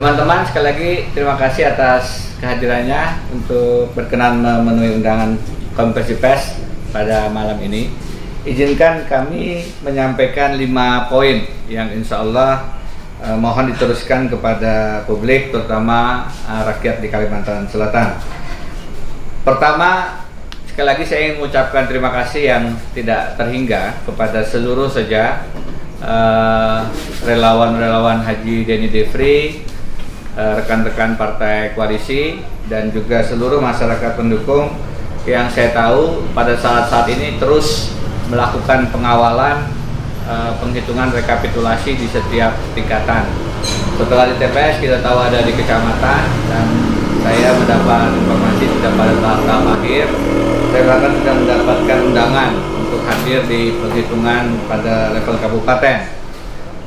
Teman-teman, sekali lagi terima kasih atas kehadirannya untuk berkenan memenuhi undangan konferensi pers pada malam ini. Izinkan kami menyampaikan 5 poin yang insya Allah mohon diteruskan kepada publik, terutama rakyat di Kalimantan Selatan. Pertama, sekali lagi saya ingin mengucapkan terima kasih yang tidak terhingga kepada seluruh saja relawan-relawan Haji Denny Defri, rekan-rekan partai koalisi, dan juga seluruh masyarakat pendukung yang saya tahu pada saat-saat ini terus melakukan pengawalan penghitungan rekapitulasi di setiap tingkatan. Setelah di TPS kita tahu ada di kecamatan, dan saya mendapat informasi sudah pada tahap akhir. Saya bahkan sudah mendapatkan undangan untuk hadir di penghitungan pada level kabupaten.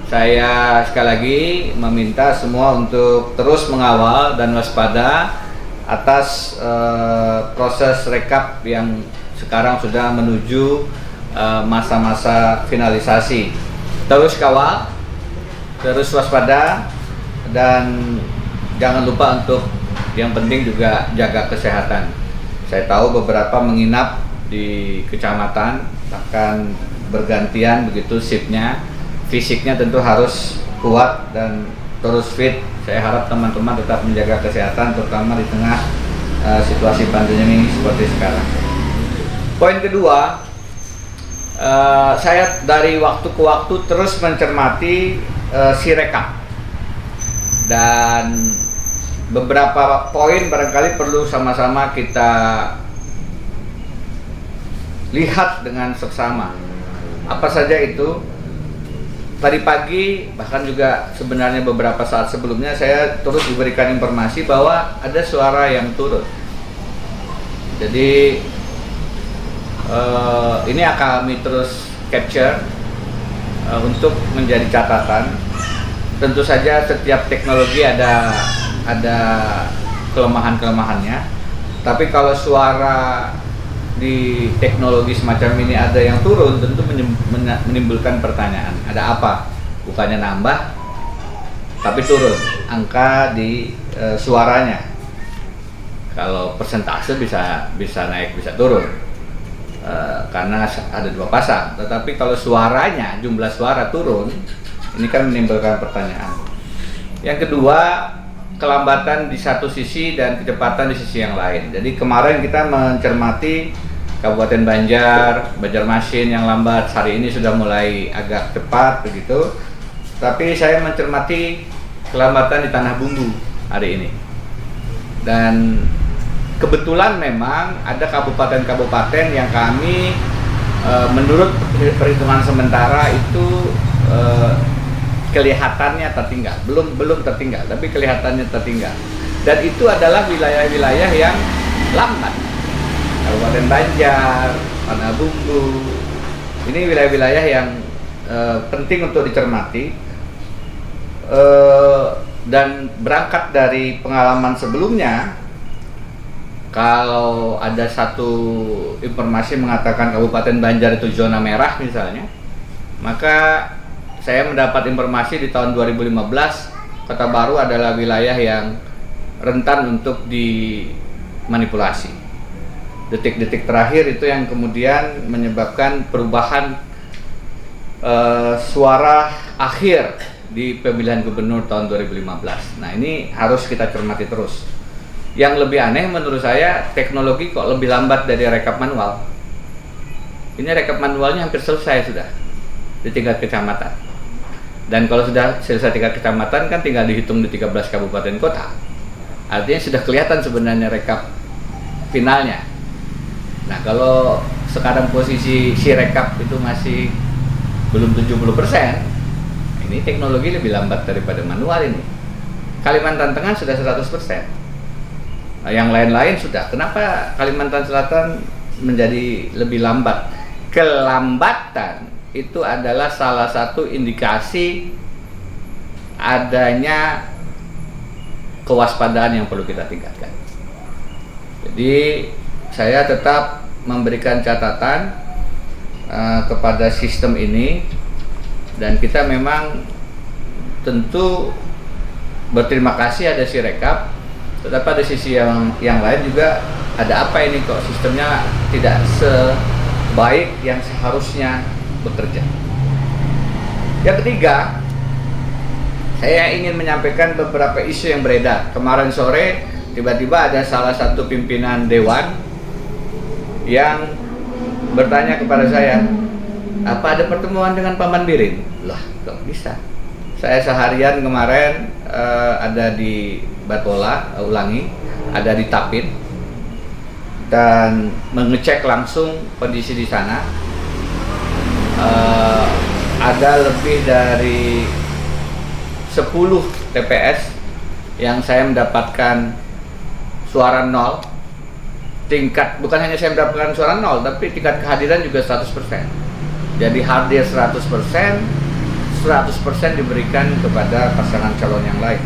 Saya sekali lagi meminta semua untuk terus mengawal dan waspada atas proses rekap yang sekarang sudah menuju masa-masa finalisasi. Terus kawal, terus waspada, dan jangan lupa untuk yang penting juga jaga kesehatan. Saya tahu beberapa menginap di kecamatan, bahkan bergantian begitu shiftnya. Fisiknya tentu harus kuat dan terus fit. Saya harap teman-teman tetap menjaga kesehatan, terutama di tengah situasi pandemi seperti sekarang. Poin kedua, saya dari waktu ke waktu terus mencermati Sirekap, dan beberapa poin barangkali perlu sama-sama kita lihat dengan seksama. Apa saja itu? Tadi pagi, bahkan juga sebenarnya beberapa saat sebelumnya, saya terus diberikan informasi bahwa ada suara yang turun. Jadi ini akan kami terus capture untuk menjadi catatan. Tentu saja setiap teknologi ada kelemahan-kelemahannya, tapi kalau suara di teknologi semacam ini ada yang turun, tentu menimbulkan pertanyaan, ada apa? Bukannya nambah, tapi turun angka di suaranya. Kalau persentase bisa naik, bisa turun, karena ada 2 pasang. Tetapi kalau suaranya, jumlah suara turun, ini kan menimbulkan pertanyaan. Yang kedua, kelambatan di satu sisi dan kecepatan di sisi yang lain. Jadi kemarin kita mencermati Kabupaten Banjarmasin yang lambat, hari ini sudah mulai agak cepat begitu. Tapi saya mencermati kelambatan di Tanah Bumbu hari ini. Dan kebetulan memang ada kabupaten-kabupaten yang kami menurut perhitungan sementara itu kelihatannya tertinggal, belum tertinggal, tapi kelihatannya tertinggal. Dan itu adalah wilayah-wilayah yang lambat. Kabupaten Banjar, Tanah Bumbu, ini wilayah-wilayah yang penting untuk dicermati. Dan berangkat dari pengalaman sebelumnya, kalau ada satu informasi mengatakan Kabupaten Banjar itu zona merah misalnya, maka saya mendapat informasi di tahun 2015 Kota Baru adalah wilayah yang rentan untuk dimanipulasi. Detik-detik terakhir itu yang kemudian menyebabkan perubahan suara akhir di pemilihan gubernur tahun 2015. Nah, ini harus kita cermati terus. Yang lebih aneh menurut saya, teknologi kok lebih lambat dari rekap manual. Ini rekap manualnya hampir selesai sudah di tingkat kecamatan. Dan kalau sudah selesai tingkat kecamatan kan tinggal dihitung di 13 kabupaten kota. Artinya sudah kelihatan sebenarnya rekap finalnya. Nah, kalau sekarang posisi Sirekap itu masih belum 70%, ini teknologi lebih lambat daripada manual ini. Kalimantan Tengah sudah 100%. Nah, yang lain-lain sudah. Kenapa Kalimantan Selatan menjadi lebih lambat? Kelambatan itu adalah salah satu indikasi adanya kewaspadaan yang perlu kita tingkatkan. Jadi saya tetap memberikan catatan kepada sistem ini, dan kita memang tentu berterima kasih ada Sirekap, tetapi ada sisi yang lain juga, ada apa ini kok sistemnya tidak sebaik yang seharusnya bekerja. Yang ketiga, saya ingin menyampaikan beberapa isu yang beredar. Kemarin sore tiba-tiba ada salah satu pimpinan dewan yang bertanya kepada saya, apa ada pertemuan dengan Paman Birin? Lah, kok bisa? Saya seharian kemarin ada di Batola, Ulangi, ada di Tapin, dan mengecek langsung kondisi di sana. Ada lebih dari 10 TPS yang saya mendapatkan suara nol. Tingkat, bukan hanya saya mendapatkan suara nol, tapi tingkat kehadiran juga 100%. Jadi hadir 100%, 100% diberikan kepada pasangan calon yang lain.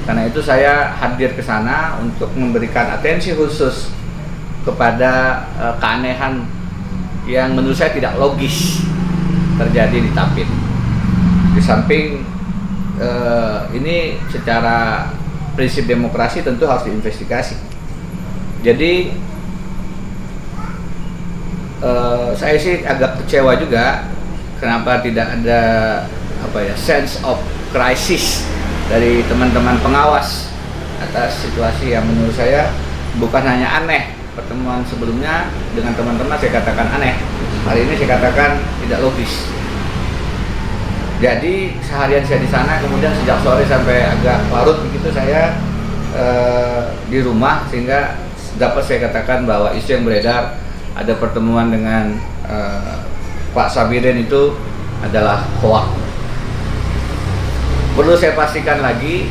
Karena itu saya hadir ke sana untuk memberikan atensi khusus kepada keanehan yang menurut saya tidak logis terjadi di Tapin. Di samping ini secara prinsip demokrasi tentu harus diinvestigasi. Jadi saya sih agak kecewa juga kenapa tidak ada sense of crisis dari teman-teman pengawas atas situasi yang menurut saya bukan hanya aneh. Pertemuan sebelumnya dengan teman-teman saya katakan aneh, hari ini saya katakan tidak logis. Jadi seharian saya di sana, kemudian sejak sore sampai agak larut begitu saya di rumah, sehingga dapat saya katakan bahwa isu yang beredar ada pertemuan dengan Pak Sabirin itu adalah hoax. Perlu saya pastikan lagi,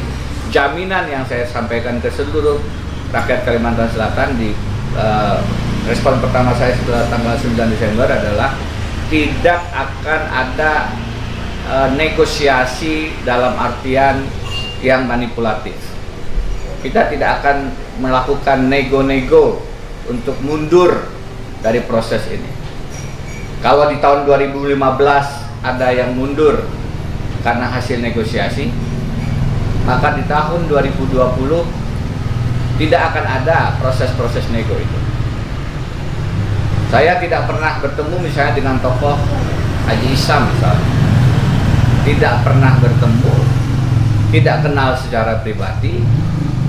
jaminan yang saya sampaikan ke seluruh rakyat Kalimantan Selatan di respon pertama saya setelah tanggal 9 Desember adalah tidak akan ada negosiasi dalam artian yang manipulatif. Kita tidak akan melakukan nego-nego untuk mundur dari proses ini. Kalau di tahun 2015 ada yang mundur karena hasil negosiasi, maka di tahun 2020 tidak akan ada proses-proses nego itu. Saya tidak pernah bertemu misalnya dengan tokoh Haji Isam misalnya, tidak pernah bertemu, tidak kenal secara pribadi.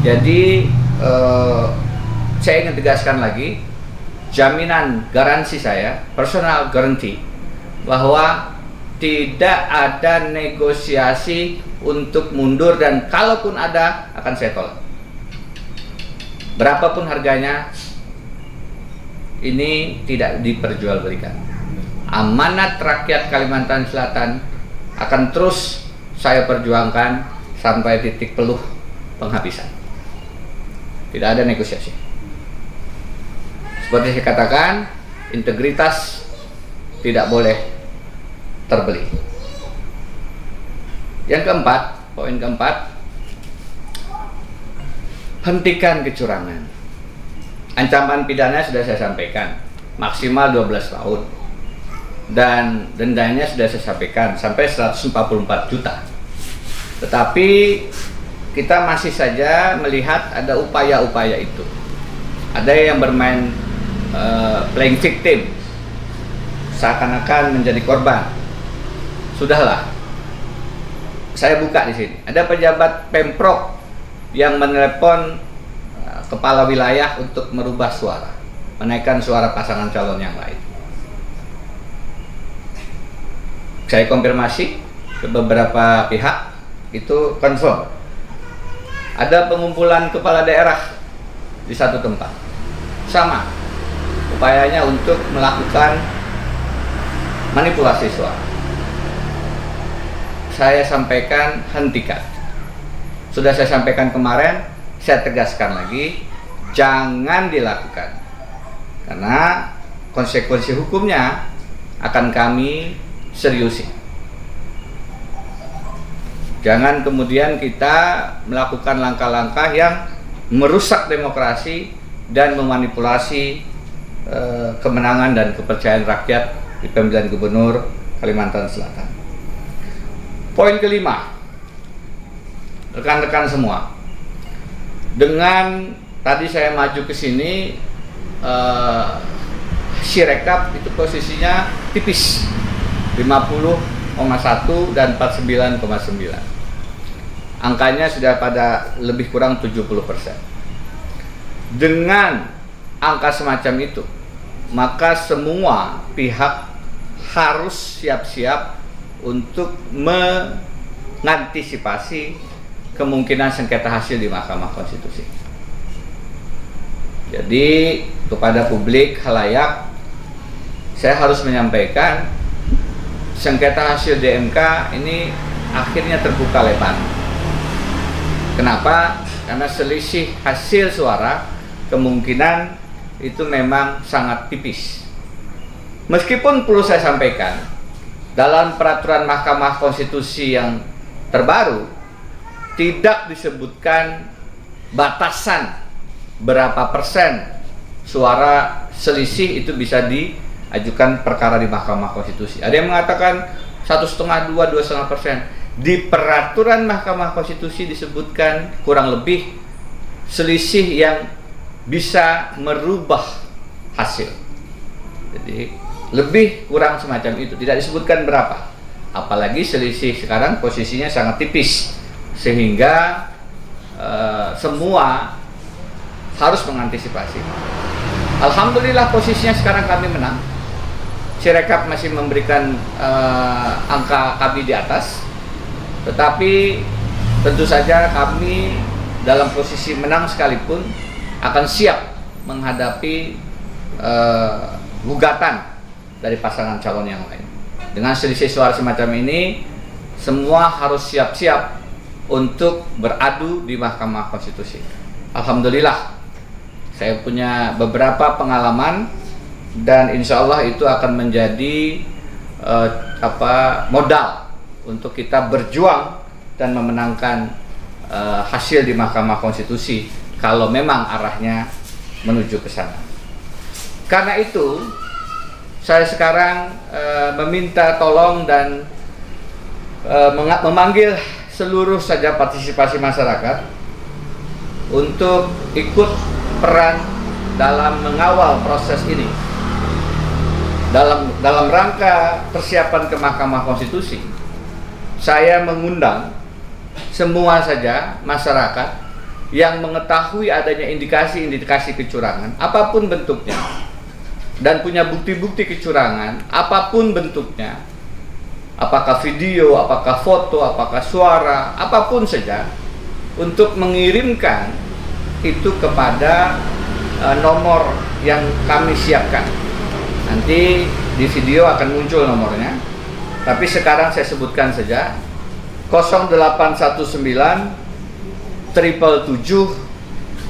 Jadi saya ingin tegaskan lagi, jaminan garansi saya, personal guarantee, bahwa tidak ada negosiasi untuk mundur, dan kalaupun ada akan saya tolak. Berapapun harganya, ini tidak diperjualbelikan. Amanat rakyat Kalimantan Selatan akan terus saya perjuangkan sampai titik peluh penghabisan. Tidak ada negosiasi. Seperti saya katakan, integritas tidak boleh terbeli. Yang keempat, poin keempat, hentikan kecurangan. Ancaman pidana sudah saya sampaikan, maksimal 12 tahun. Dan dendanya sudah saya sampaikan, sampai 144 juta. Tetapi kita masih saja melihat ada upaya-upaya itu. Ada yang bermain playing victim, seakan-akan menjadi korban. Sudahlah, saya buka di sini. Ada pejabat Pemprov yang menelepon kepala wilayah untuk merubah suara, menaikkan suara pasangan calon yang lain. Saya konfirmasi ke beberapa pihak, itu confirm. Ada pengumpulan kepala daerah di satu tempat, sama upayanya untuk melakukan manipulasi suara. Saya sampaikan hentikan. Sudah saya sampaikan kemarin, saya tegaskan lagi, jangan dilakukan, karena konsekuensi hukumnya akan kami seriusi. Jangan kemudian kita melakukan langkah-langkah yang merusak demokrasi dan memanipulasi kemenangan dan kepercayaan rakyat di pemilihan gubernur Kalimantan Selatan. Poin kelima, rekan-rekan semua, dengan tadi saya maju ke sini, Sirekap itu posisinya tipis 50,1 dan 49,9. Angkanya sudah pada lebih kurang 70%. Dengan angka semacam itu, maka semua pihak harus siap-siap untuk mengantisipasi kemungkinan sengketa hasil di Mahkamah Konstitusi. Jadi kepada publik khalayak, saya harus menyampaikan sengketa hasil DMK ini akhirnya terbuka lebar. Kenapa? Karena selisih hasil suara kemungkinan itu memang sangat tipis. Meskipun perlu saya sampaikan, dalam peraturan Mahkamah Konstitusi yang terbaru tidak disebutkan batasan berapa persen suara selisih itu bisa diajukan perkara di Mahkamah Konstitusi. Ada yang mengatakan 1,5, 2, 2,5%. Di peraturan Mahkamah Konstitusi disebutkan kurang lebih selisih yang bisa merubah hasil. Jadi lebih kurang semacam itu, tidak disebutkan berapa. Apalagi selisih sekarang posisinya sangat tipis, sehingga semua harus mengantisipasi. Alhamdulillah posisinya sekarang kami menang. Sirekap masih memberikan angka kami di atas, tetapi tentu saja kami dalam posisi menang sekalipun akan siap menghadapi gugatan dari pasangan calon yang lain. Dengan selisih suara semacam ini, semua harus siap-siap untuk beradu di Mahkamah Konstitusi. Alhamdulillah, saya punya beberapa pengalaman dan insya Allah itu akan menjadi modal untuk kita berjuang dan memenangkan hasil di Mahkamah Konstitusi kalau memang arahnya menuju ke sana. Karena itu, saya sekarang meminta tolong dan memanggil seluruh saja partisipasi masyarakat untuk ikut peran dalam mengawal proses ini. Dalam rangka persiapan ke Mahkamah Konstitusi, saya mengundang semua saja masyarakat yang mengetahui adanya indikasi-indikasi kecurangan, apapun bentuknya, dan punya bukti-bukti kecurangan, apapun bentuknya, apakah video, apakah foto, apakah suara, apapun saja, untuk mengirimkan itu kepada nomor yang kami siapkan. Nanti di video akan muncul nomornya, tapi sekarang saya sebutkan saja 0819 777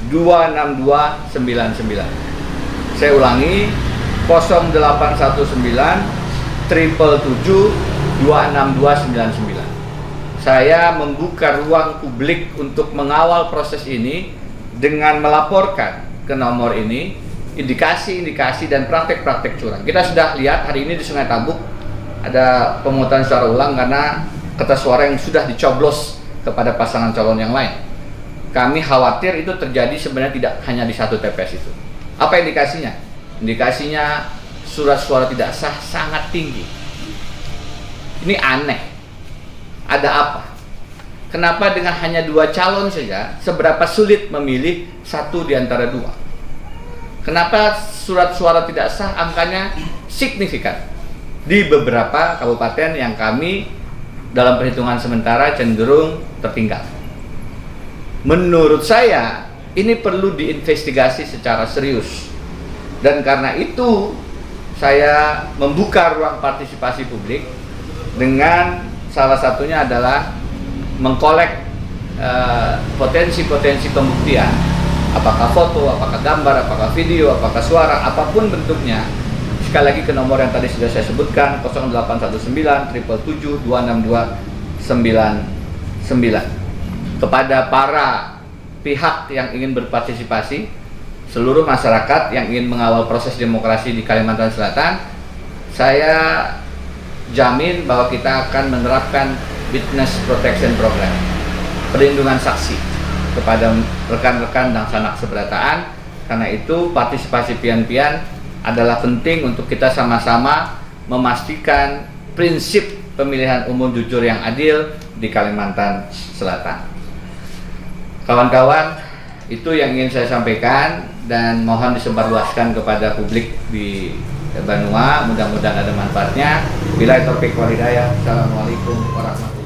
26299. Saya ulangi, 0819 777 26299. Saya membuka ruang publik untuk mengawal proses ini dengan melaporkan ke nomor ini indikasi-indikasi dan praktek-praktek curang. Kita sudah lihat hari ini di Sungai Tambuk ada pemungutan suara ulang karena kertas suara yang sudah dicoblos kepada pasangan calon yang lain. Kami khawatir itu terjadi sebenarnya tidak hanya di satu TPS itu. Apa indikasinya? Indikasinya surat suara tidak sah sangat tinggi. Ini aneh. Ada apa? Kenapa dengan hanya 2 calon saja seberapa sulit memilih satu di antara 2? Kenapa surat suara tidak sah angkanya signifikan di beberapa kabupaten yang kami dalam perhitungan sementara cenderung tertinggal? Menurut saya ini perlu diinvestigasi secara serius, dan karena itu saya membuka ruang partisipasi publik dengan salah satunya adalah mengkolek potensi-potensi pembuktian, apakah foto, apakah gambar, apakah video, apakah suara, apapun bentuknya. Sekali lagi ke nomor yang tadi sudah saya sebutkan, 0819 777 26299. Kepada para pihak yang ingin berpartisipasi, seluruh masyarakat yang ingin mengawal proses demokrasi di Kalimantan Selatan, saya jamin bahwa kita akan menerapkan Witness Protection Program. perlindungan saksi kepada rekan-rekan dan sanak seberataan. Karena itu partisipasi pian-pian adalah penting untuk kita sama-sama memastikan prinsip pemilihan umum jujur yang adil di Kalimantan Selatan. Kawan-kawan, itu yang ingin saya sampaikan dan mohon disebarluaskan kepada publik di Banua. Mudah-mudahan ada manfaatnya. Billahi taufiq wal hidayah. Assalamualaikum warahmatullahi wabarakatuh.